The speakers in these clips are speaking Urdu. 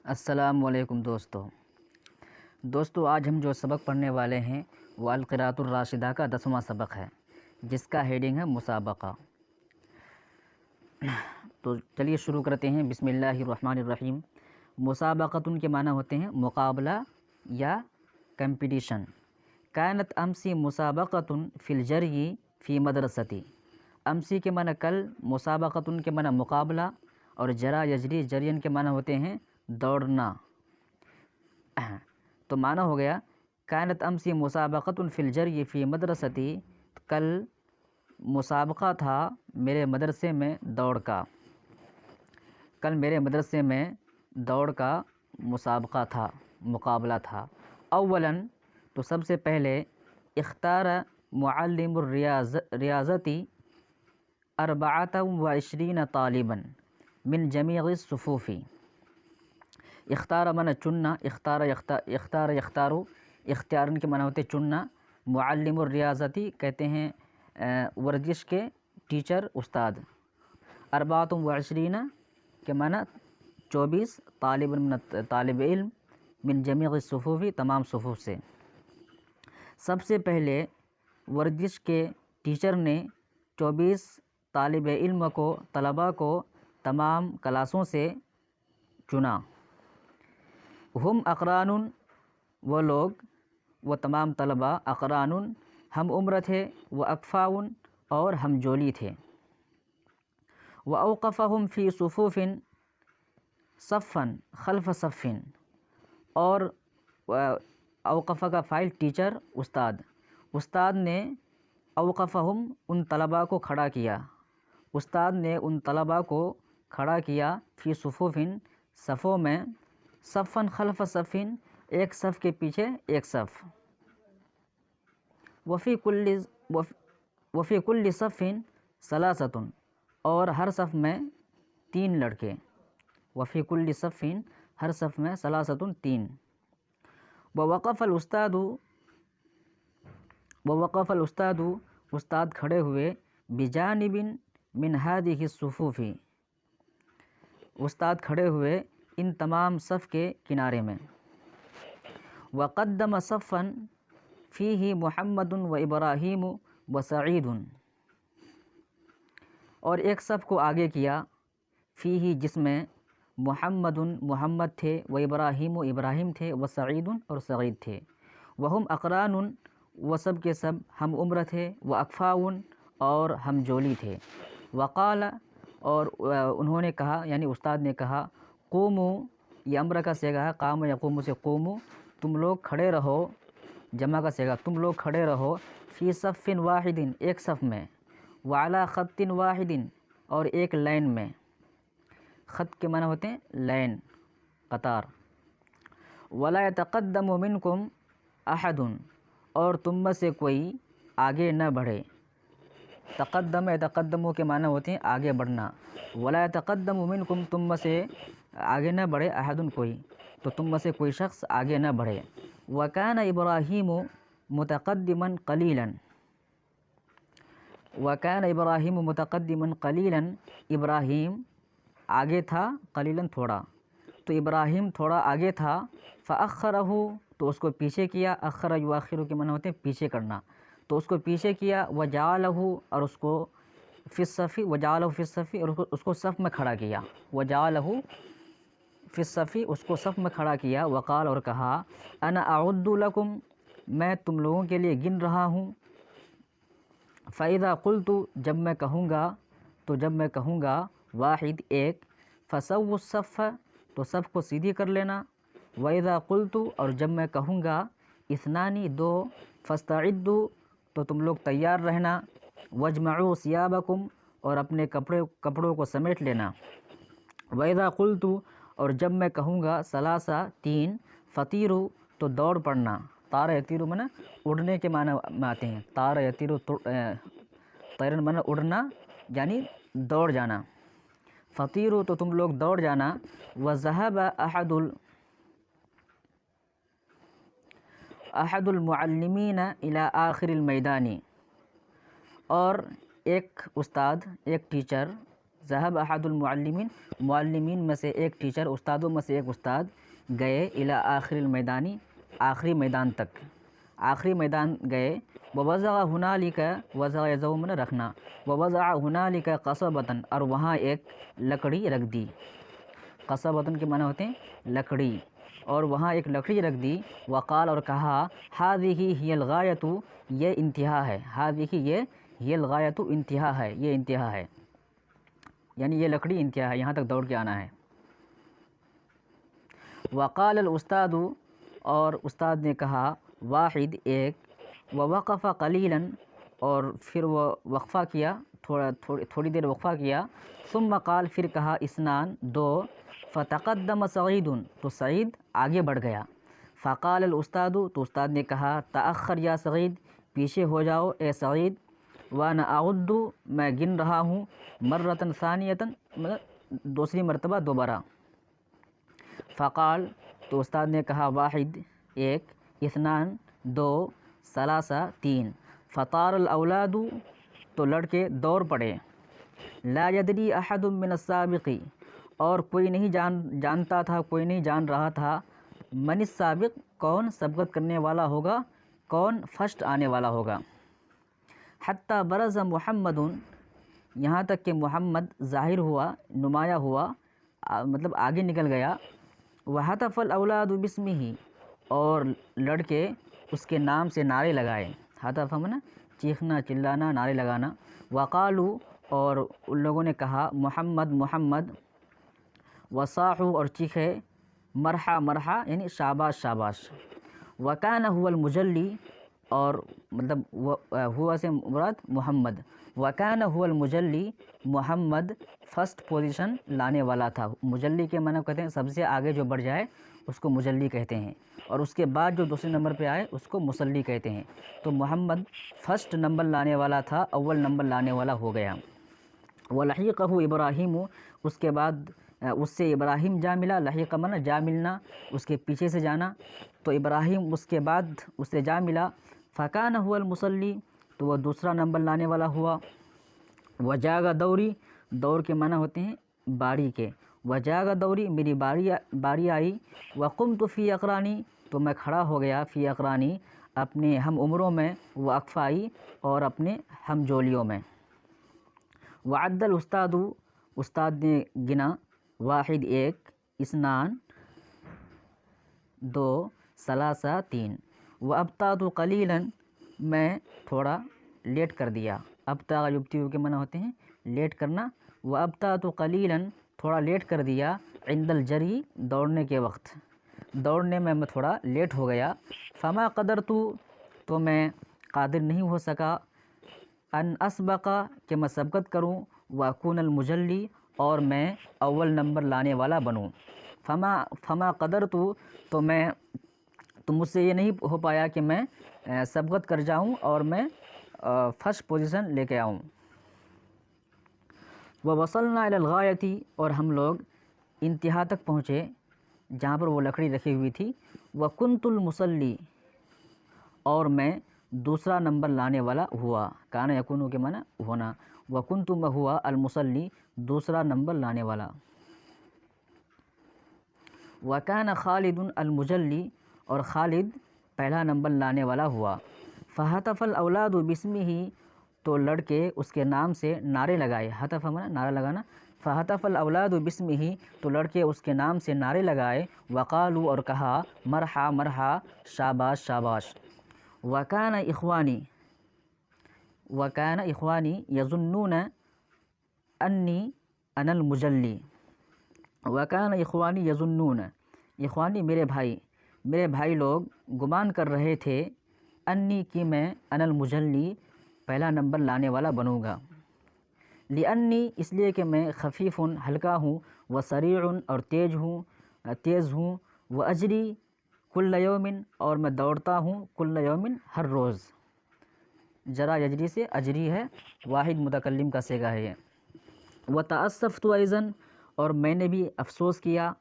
السلام علیکم دوستو آج ہم جو سبق پڑھنے والے ہیں وہ القراءۃ الراشدہ کا 10واں سبق ہے، جس کا ہیڈنگ ہے مسابقہ۔ تو چلیے شروع کرتے ہیں۔ بسم اللہ الرحمن الرحیم۔ مسابقۃ کے معنی ہوتے ہیں مقابلہ یا کمپٹیشن۔ کانت امسی مسابقۃ فی الجری فی مدرستی۔ امسی کے معنی کل، مسابقۃ کے معنی مقابلہ، اور جرا یجری جرین کے معنی ہوتے ہیں دوڑنا۔ تو معنی ہو گیا کانت امسی مسابقۃ فی الجری فی مدرستی، کل مسابقہ تھا میرے مدرسے میں دوڑ کا، کل میرے مدرسے میں دوڑ کا مسابقہ تھا، مقابلہ تھا۔ اولاً تو سب سے پہلے اختار معلم الریاضتی 24 طالباً من جمیع الصفوف۔ اختار معنی چننا، اختارو اختیارن کے معنی ہوتے چننا۔ معلم الریاضتی کہتے ہیں ورزش کے ٹیچر، استاد۔ 24 کے معنی 24 طالب علم، من جمیع الصفوف تمام صفوف سے۔ سب سے پہلے ورزش کے ٹیچر نے 24 طالب علم کو، طلباء کو تمام کلاسوں سے چنا۔ ہم اقران، وہ لوگ، وہ تمام طلباء، اقران ہم عمر تھے، وہ اکفاء اور ہم جولی تھے۔ وأوقفهم فی صفوف صفا خلف صف، اور اوقف کا فاعل ٹیچر، استاد نے اوقفہم ان طلباء کو کھڑا کیا، استاد نے ان طلباء کو کھڑا کیا، فی صفوف صفوں میں، صفا خلف صف ایک صف کے پیچھے ایک صف، وفی کل صف ثلاثۃ اور ہر صف میں 3 لڑکے، وفی کل صف ہر صف میں ثلاثۃ 3۔ ووقف الاستاذ استاد کھڑے ہوئے، بجانب من هذه الصفوف استاد کھڑے ہوئے ان تمام صف کے کنارے میں۔ وقدم صفا فیہ محمد و ابراہیم و سعید، اور ایک صف کو آگے کیا، فیہ جس میں محمد تھے، و ابراہیم تھے، و سعید اور سعید تھے۔ وہم اقران وہ سب کے سب ہم عمر تھے، و اکفاء اور ہم جولی تھے۔ وقال اور انہوں نے کہا، یعنی استاد نے کہا، قوموا، یہ امر کا صیغہ ہے، قام یقوم سے قوموا، تم لوگ کھڑے رہو، جمع کا صیغہ، تم لوگ کھڑے رہو، فی صف واحد ایک صف میں، وعلی خط واحد اور ایک لائن میں۔ خط کے معنی ہوتے ہیں لائن، قطار۔ ولا یتقدم منکم احد اور تم میں سے کوئی آگے نہ بڑھے۔ تقدم یتقدم کے معنی ہوتے ہیں آگے بڑھنا۔ ولا یتقدم منکم تم میں سے آگے نہ بڑھے، احد کوئی، تو تم میں سے کوئی شخص آگے نہ بڑھے۔ وکان ابراہیم متقدما قلیلا، وکان ابراہیم متقدما قلیلا، ابراہیم آگے تھا، قلیلا تھوڑا، تو ابراہیم تھوڑا آگے تھا، فاخرہ تو اس کو پیچھے کیا، اخر یؤخر کے معنی ہوتے ہیں پیچھے کرنا، تو اس کو پیچھے کیا، وجعلہ اور اس کو فی الصف، وجعلہ فی الصف اور اس کو صف میں کھڑا کیا، وجعلہ فی الصف اس کو صف میں کھڑا کیا، وقال اور کہا، انا اعد لکم میں تم لوگوں کے لیے گن رہا ہوں، فاذا قلت جب میں کہوں گا، تو جب میں کہوں گا واحد ایک، فسووا الصف تو صف کو سیدھی کر لینا، واذا قلت اور جب میں کہوں گا اثنان دو، فاستعدوا تو تم لوگ تیار رہنا، واجمعوا ثيابكم اور اپنے کپڑوں کو سمیٹ لینا، واذا قلت اور جب میں کہوں گا ثلاثہ 3، فطیروا تو دوڑ پڑنا، طار یطیروا معنی اڑنے کے معنی میں آتے ہیں، طار یطیروا طیرن معنی اڑنا یعنی دوڑ جانا، فطیروا تو تم لوگ دوڑ جانا، وذهب احد المعلمین الی آخر المیدان اور ایک استاد، ایک ٹیچر ذهب احد المعلمین، معلمین میں سے ایک ٹیچر، استادوں میں سے ایک استاد گئے الی آخر المیدانی، آخری میدان تک، آخری میدان گئے، ووضع ہنالک، وضع یضع میں رکھنا، ووضع ہنالک قصبۃ، اور وہاں ایک لکڑی رکھ دی، قصبۃ کے معنی ہوتے ہیں لکڑی، اور وہاں ایک لکڑی رکھ دی، وقال اور کہا، ھذہ ہی الغایۃ، یہ انتہا ہے، ھذہ یہ ہی الغایۃ انتہا ہے، یہ انتہا ہے، یعنی یہ لکڑی انتہا ہے، یہاں تک دوڑ کے آنا ہے۔ وقال الاستاذ، اور استاد نے کہا، واحد ایک، ووقف قلیلا، اور پھر وہ وقفہ کیا، تھوڑی دیر وقفہ کیا، ثم قال، پھر کہا، اثنان دو، فتقدم سعید، تو سعید آگے بڑھ گیا، فقال الاستاذ، تو استاد نے کہا، تأخر یا سعید، پیچھے ہو جاؤ اے سعید، وانا اعد، میں گن رہا ہوں، مرۃ ثانیۃ، مطلب دوسری مرتبہ دوبارہ، فقال، تو استاد نے کہا، واحد ایک، اثنان دو، ثلاثہ تین، فطار الاولاد، تو لڑکے دوڑ پڑے، لا یدری احد من السابق، اور کوئی نہیں جانتا تھا، کوئی نہیں جان رہا تھا، من السابق، کون سبقت کرنے والا ہوگا، کون فرسٹ آنے والا ہوگا، حتی برز محمد، یہاں تک کہ محمد ظاہر ہوا، نمایاں ہوا، مطلب آگے نکل گیا، وحتف الاولاد باسمہ، اور لڑکے اس کے نام سے نعرے لگائے، حتف منا چیخنا چلانا نعرے لگانا، وقالو، اور ان لوگوں نے کہا، محمد محمد، وصاحو، اور چیخے، مرحا مرحا، یعنی شاباش شاباش، وکان هو المجلی، اور مطلب ہوا سے مراد محمد، وکان هو المجلی، محمد فرسٹ پوزیشن لانے والا تھا، مجلی کے معنی کہتے ہیں سب سے آگے جو بڑھ جائے اس کو مجلی کہتے ہیں، اور اس کے بعد جو دوسرے نمبر پہ آئے اس کو مسلی کہتے ہیں، تو محمد فرسٹ نمبر لانے والا تھا، اول نمبر لانے والا ہو گیا، ولحیقہ ابراہیم، اس کے بعد اس سے ابراہیم جا ملا، لحیق منا جا ملنا، اس کے پیچھے سے جانا، تو ابراہیم اس کے بعد اس سے جا ملا، فکان هو المصلی، تو وہ دوسرا نمبر لانے والا ہوا، وجاگ دوری، دور کے معنی ہوتے ہیں باری کے، وجاگ دوری، میری باری آئی، وقمت فی اقرانی، تو میں کھڑا ہو گیا، فی اقرانی، اپنے ہم عمروں میں، وہ اقفائی، اور اپنے ہم جولیوں میں، وعد الاستاد، استاد نے گنا، واحد ایک، اثنان دو، ثلاثہ تین، وابطأت قلیلا، میں تھوڑا لیٹ کر دیا، ابطأ یبطئ کے معنی ہوتے ہیں لیٹ کرنا، وابطأت قلیلا، تھوڑا لیٹ کر دیا، عند الجری، دوڑنے کے وقت، دوڑنے میں تھوڑا لیٹ ہو گیا، فما قدرت، تو میں قادر نہیں ہو سکا، ان اسبق، کہ میں سبقت کروں، واکون المجلی، اور میں اول نمبر لانے والا بنوں، فما قدرت، تو مجھ سے یہ نہیں ہو پایا کہ میں سبقت کر جاؤں اور میں فرسٹ پوزیشن لے کے آؤں، ووصلنا الی الغایۃ، اور ہم لوگ انتہا تک پہنچے جہاں پر وہ لکڑی رکھی ہوئی تھی، وکنت المصلی، اور میں دوسرا نمبر لانے والا ہوا، کان یکون کے معنی ہونا، وکنت میں ہوا، المصلی، دوسرا نمبر لانے والا، وکان خالد المجلی، اور خالد پہلا نمبر لانے والا ہوا، فہتف الاولاد باسمہ، تو لڑکے اس کے نام سے نعرے لگائے، ہتف معنی نعرہ لگانا، فہتف الاولاد باسمہ، تو لڑکے اس کے نام سے نعرے لگائے، وقالو، اور کہا، مرحا مرحا، شاباش شاباش، وکان اخوانی یظنون انی انا المجلی، وکان اخوانی یظنون، اخوانی میرے بھائی لوگ گمان کر رہے تھے، انی، کہ میں، انا المجلی، پہلا نمبر لانے والا بنوں گا، لانی، اس لیے کہ میں، خفیف، ہلکا ہوں، وسریع، اور تیز ہوں، واجری کل یوم، اور میں دوڑتا ہوں، کل یوم، ہر روز، جرا یجری سے اجری ہے، واحد متکلم کا صیغہ ہے یہ، وتأسفت ایضا، اور میں نے بھی افسوس کیا،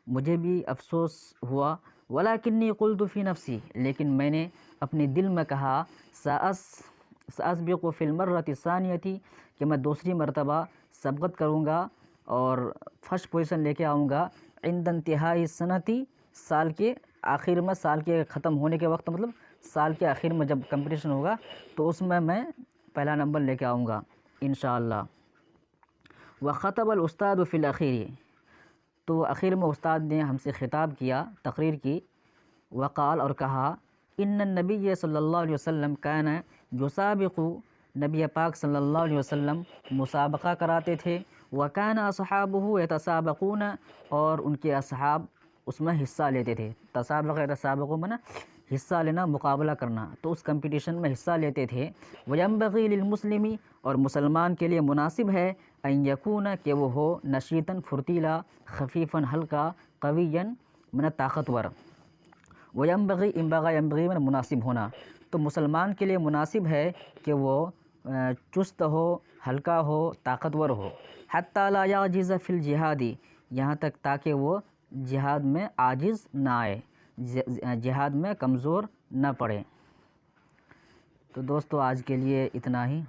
مجھے بھی افسوس ہوا، ولکنی قلت فی نفسی، لیکن میں نے اپنے دل میں کہا، سأسبق فی المرۃ الثانیۃ، کہ میں دوسری مرتبہ سبقت کروں گا اور فرسٹ پوزیشن لے کے آؤں گا عند انتہائی سنتی، سال کے آخر میں، سال کے ختم ہونے کے وقت، مطلب سال کے آخر میں جب کمپٹیشن ہوگا تو اس میں پہلا نمبر لے کے آؤں گا انشاءاللہ۔ وخطب الاستاد فی الاخیر، تو اخیر میں استاد نے ہم سے خطاب کیا، تقریر کی، وقال، اور کہا، ان النبی صلی اللہ علیہ وسلم کان یسابق، نبی پاک صلی اللہ علیہ وسلم مسابقہ کراتے تھے، وکان اصحابہ یتسابقون، اور ان کے اصحاب اس میں حصہ لیتے تھے۔ تسابق یتسابق میں حصہ لینا، مقابلہ کرنا، تو اس کمپٹیشن میں حصہ لیتے تھے۔ وینبغی للمسلم، اور مسلمان کے لیے مناسب ہے، ان یکون، کہ وہ ہو، نشیطاً پھرتیلا، خفیفاً ہلکا، قویاً من طاقتور۔ وینبغی، انبغی، ینبغی من مناسب ہونا، تو مسلمان کے لیے مناسب ہے کہ وہ چست ہو، ہلکا ہو، طاقتور ہو، حتی لا یعجز فی الجہاد، یہاں تک تاکہ وہ جہاد میں عاجز نہ آئے، جہاد میں کمزور نہ پڑے۔ تو دوستو آج کے لیے اتنا ہی۔